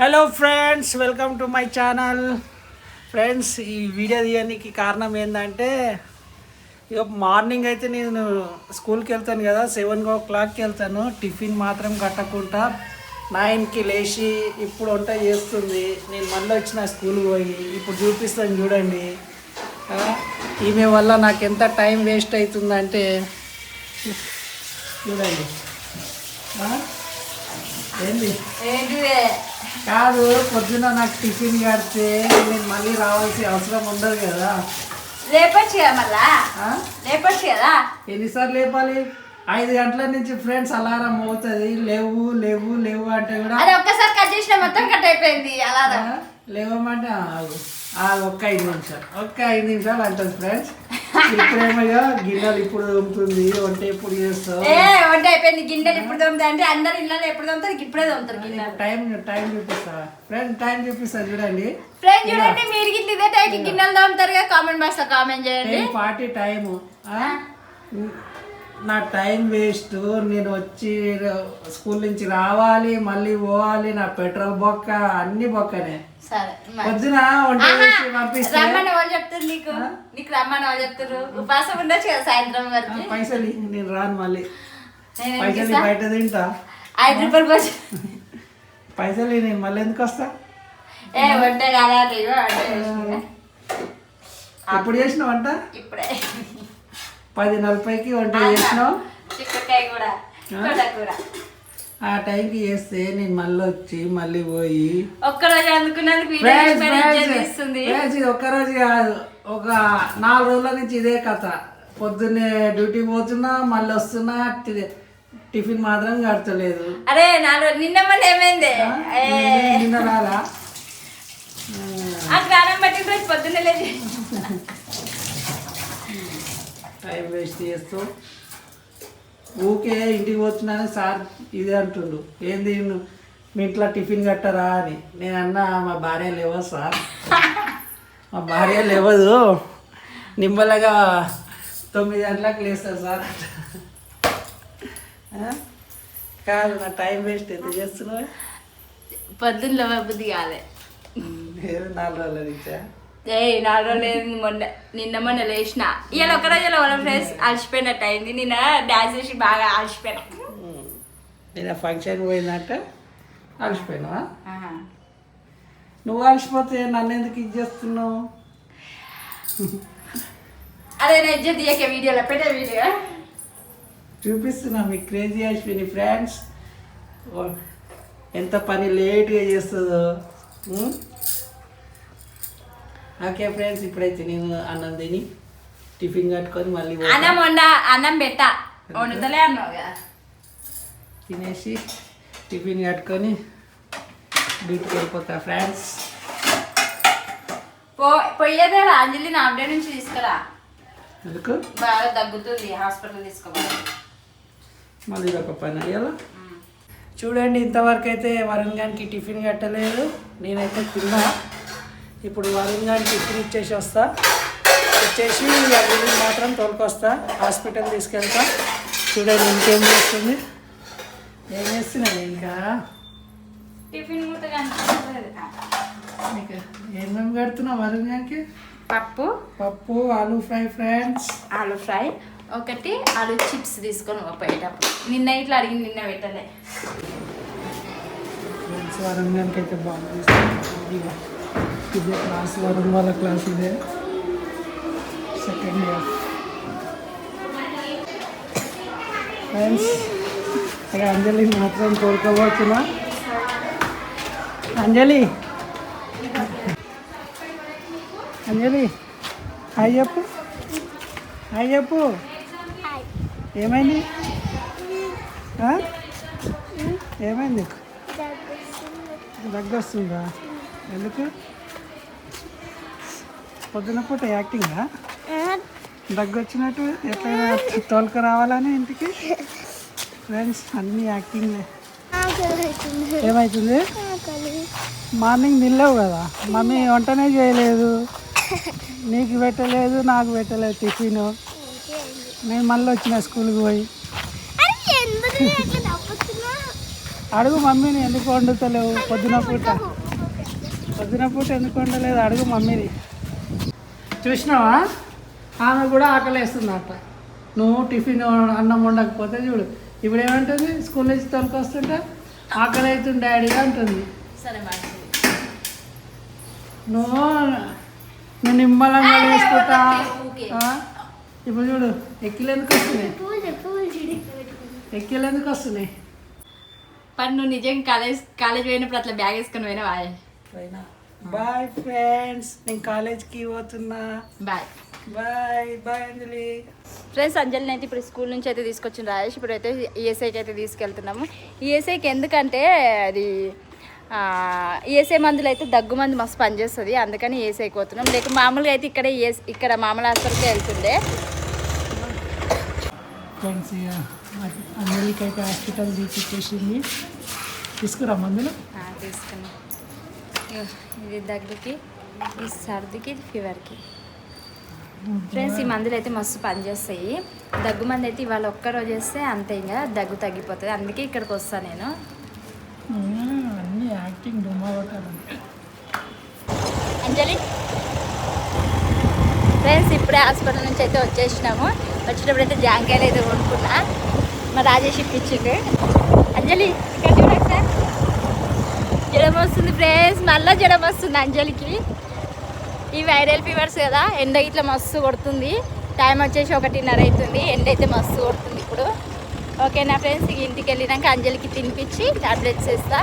Hello friends, welcome to my channel. Friends, ఈ video తీయడానికి కారణం ఏంటంటే ఇక మార్నింగ్ అయితే నేను స్కూల్కి వెళ్తాను కదా, 7 o'clockకి వెళ్తాను. టిఫిన్ మాత్రం కట్టకుండా 9కి లేచి ఇప్పుడు వంట చేస్తుంది. నేను మళ్ళీ వచ్చిన స్కూల్కి పోయి ఇప్పుడు చూపిస్తాను చూడండి. ఈమె వల్ల నాకు ఎంత టైం వేస్ట్ అవుతుందంటే చూడండి. ఏంటి కాదు, పొద్దున నాకు టిఫిన్ కడితే నేను మళ్ళీ రావాల్సిన అవసరం ఉండదు కదా. లేపచ్చు కదా, మళ్ళా లేపచ్చు కదా. ఎన్నిసార్లు లేపాలి? 5 గంటల నుంచి ఫ్రెండ్స్ అలారం మోగుతుంది. లేవు లేవు లేవు అంటే కూడా అది ఒక్కసారి కట్ చేసిన మొత్తం కట్ అయిపోయింది అలారం. లేవమంటే ఒక్క 5 నిమిషాలు అంటుంది ఫ్రెండ్స్. ఇప్పుడేమయ్యా గిన్నెలు ఇప్పుడు తోముతుంది, వంట ఎప్పుడు చేస్తావు? వంట అయిపోయింది, గిన్నెలు ఇప్పుడు తోముతా అంటే అందరు ఇళ్ళలో ఎప్పుడు తోముతారు, ఇప్పుడే తోముతారు గిన్నెలు. టైం చూపిస్తా ఫ్రెండ్, టైం చూపిస్తా చూడండి. ఫ్రెండ్ చూడండి, మీరు ఇదే టైంకి గిన్నెలు తోముతారు కదా. కామెంట్ బాక్స్ లో కామెంట్ చేయండి. 10:40 టైము. నా టైం వేస్ట్. నేను వచ్చి స్కూల్ నుంచి రావాలి, మళ్ళీ పోవాలి, నా పెట్రోల్ బొక్క అన్ని బొక్కనే. పొద్దున వంట చేసి పంపిస్తే రమ్మని వాళ్ళు చెప్తారు నీకు రమ్మని వాళ్ళు చెప్తారు. ఉపాసం ఉండొచ్చు కదా సాయంత్రం వరకు. పైసలు నేను రాను, మళ్ళీ పైసలు బయట తింటా. 5 రూపాయలు పైసలు నేను మళ్ళీ ఎందుకు వస్తా? వంట కాదా? ఎప్పుడు చేసిన వంట? ఇప్పుడే 10:40కి వంట చేసినావు. చిక్కుడుకాయ కూడా కూర ఆ టైంకి చేస్తే నేను మళ్ళీ వచ్చి మళ్ళీ పోయి ఒక్కరోజు అందుకున్నందుకు ఇది ఒక్కరోజు కాదు, ఒక 4 రోజుల నుంచి ఇదే కథ. పొద్దున్నే డ్యూటీ పోతున్నా, మళ్ళీ వస్తున్నా, టిఫిన్ మాత్రం కడతలేదు. అరే నిన్న మళ్ళీ ఏమైంది? నిన్న రాలా? గ్రానం పట్టిన రోజు పొద్దున్నే లేదు. టైం వేస్ట్ చేస్తూ ఊకే ఇంటికి వచ్చినాను సార్ ఇదే అంటుండు. ఏంది మీ ఇంట్లో టిఫిన్ కట్టరా అని. నేను అన్నా మా భార్య లేవదు సార్, మా భార్య లేవదు, నిమ్మలగా 9 గంటలకు లేస్తారు సార్. కాదు, నా టైం వేస్ట్ ఎంత చేస్తున్నావు? పొద్దున్న బుద్ధి కాలే. 4 రోజుల నుంచా? 4 రోజులు నిన్న మొన్న లేచిన. ఇవాళ ఒక రోజులో వాళ్ళ ఫ్రెండ్స్ అలసిపోయినట్టు అయింది. నిన్న డాన్స్ చేసి బాగా అలసిపోయినా. నేను ఫంక్షన్ పోయిందంటే అలసిపోయినావా? నువ్వు అలసిపోతే నన్ను ఎందుకు ఇది చేస్తున్నావు? అదే నా ఇజ్జత్ తీయక వీడియోలో పెట్టే వీడియో చూపిస్తున్నా మీకు. క్రేజీ అశ్విని ఫ్రెండ్స్ ఎంత పని లేట్గా చేస్తుందో. ఓకే ఫ్రెండ్స్, ఇప్పుడైతే నేను అన్నం తిని టిఫిన్ కట్టుకొని మళ్ళీ అన్నం పెట్ట వండుతలే అన్నావు కదా, తినేసి టిఫిన్ కట్టుకొని డ్యూటీకి వెళ్ళిపోతా ఫ్రెండ్స్. పోయేదే అంజలి నా అప్డేట్ నుంచి తీసుకురా. ఎందుకు? బాగా దగ్గుతుంది, హాస్పిటల్ తీసుకోవాలి. మళ్ళీ ఒక పని అయ్యాలా. చూడండి, ఇంతవరకు అయితే వరుణ్ గారికి టిఫిన్ కట్టలేదు. నేనైతే తిన్నా. ఇప్పుడు వరుణ్ గారికి టిఫిన్ ఇచ్చేసి వస్తా. వచ్చేసి అవి మాత్రం తోలుకొస్తా, హాస్పిటల్ తీసుకెళ్తా. చూడండి ఇంకేం చేస్తుంది, ఏం చేస్తున్నాను ఇంకా. టిఫిన్ ఏమేమి కడుతున్నా వరుణ్ గారికి? పప్పు aloo fry friends. Aloo fry ఒకటి, ఆలూ చిప్స్ తీసుకొని పోయేటప్పుడు. నిన్న ఇట్లా అడిగింది, నిన్న పెట్టలే. వరుణ్ గారికి అయితే బాగుంది. ఇదే క్లాస్, వరుణ్ వాళ్ళ క్లాస్ ఇదే, సెకండ్ ఇయర్ ఫ్రెండ్స్. అక్కడ అంజలి మాత్రం కోరుకోబోతున్నా. అంజలి హాయ్ చెప్పు, హాయ్ చెప్పు. ఏమైంది? ఏమైంది? దగ్గు వస్తుందా? ఎందుకు? పొద్దున పూట యాక్టింగా? దగ్గు వచ్చినట్టు ఎట్లయినా తోలుకు రావాలని ఇంటికి. ఫ్రెండ్స్, అన్నీ యాక్టింగ్లే. ఏమవుతుంది? మార్నింగ్ నిల్లేవు కదా, మమ్మీ వంటనే చేయలేదు, నీకు పెట్టలేదు, నాకు పెట్టలేదు టిఫిన్. నేను మళ్ళీ వచ్చిన స్కూల్కి పోయి. అడుగు మమ్మీని ఎందుకు వండుతలేవు పొద్దున పూట ఎందుకు వండలేదు అడుగు మమ్మీని. చూసినావా ఆమె కూడా ఆకలేస్తుందట. నువ్వు టిఫిన్ అన్నం వండకపోతే చూడు ఇప్పుడు ఏమంటుంది స్కూల్ నుంచి తొలకొస్తుంటే ఆకలి అవుతుంది డాడీ అంటుంది. సరే నువ్వు నిమ్మలంగా వేసుకుంటా. ఇప్పుడు చూడు ఎక్కిలు ఎందుకు వస్తున్నాయి పని నువ్వు నిజం కాలేజ్ పోయినప్పుడు అట్లా బ్యాగ్ వేసుకొని పోయినావా? బాయ్ ఫ్రెండ్స్, నేను కాలేజ్కి పోతున్నా. బాయ్ బాయ్ అంజలి. ఫ్రెండ్స్, అంజలిని అయితే ఇప్పుడు స్కూల్ నుంచి అయితే తీసుకొచ్చిన రాజేష్. ఇప్పుడు అయితే ఈఎస్ఐకి అయితే తీసుకెళ్తున్నాము. ఈఎస్ఐకి ఎందుకంటే అది ఈఎస్ఐ మందులు అయితే దగ్గు మందు మస్తు పనిచేస్తుంది, అందుకని ఈఎస్ఐకి పోతున్నాం. లేక మామూలుగా అయితే ఇక్కడ మామూలు హాస్పిటల్కి వెళ్తుండే. ఫ్రెండ్స్ ఇక అంజలికి అయితే హాస్పిటల్ తీసుకొచ్చేసింది. తీసుకురా మందులు. తీసుకున్నాం. ఇది దగ్గుకి, ఈ సర్దికి, ఫీవర్కి. ఫ్రెండ్స్, ఈ మందులు అయితే మస్తు పనిచేస్తాయి. దగ్గు మంది అయితే ఇవాళ ఒక్కరోజు వేస్తే అంతే, ఇంకా దగ్గు తగ్గిపోతుంది. అందుకే ఇక్కడికి వస్తాను నేను. అన్నీ యాక్టింగ్ డుమ్మా కొట్టాలంటే. అంజలి ఫ్రెండ్స్, ఇప్పుడే హాస్పిటల్ నుంచి అయితే వచ్చేసినాము. వచ్చేటప్పుడు అయితే జాంకాయలు అయితే కొనుక్కున్నా, మా రాజేష్ ఇప్పించిండు. అంజలి ఇక్కడ చూడక సార్, జ్వరం వస్తుంది ఫ్రెండ్స్, మళ్ళీ జ్వరం వస్తుంది అంజలికి. ఈ వైరల్ ఫీవర్స్ కదా, ఎండ ఇట్లా మస్తు కొడుతుంది. టైం వచ్చేసి 1:30 అవుతుంది. ఎండ అయితే మస్తు కొడుతుంది ఇప్పుడు. ఓకేనా ఫ్రెండ్స్, ఇంటికి వెళ్ళినాక అంజలికి తినిపించి టాబ్లెట్స్ వేస్తా.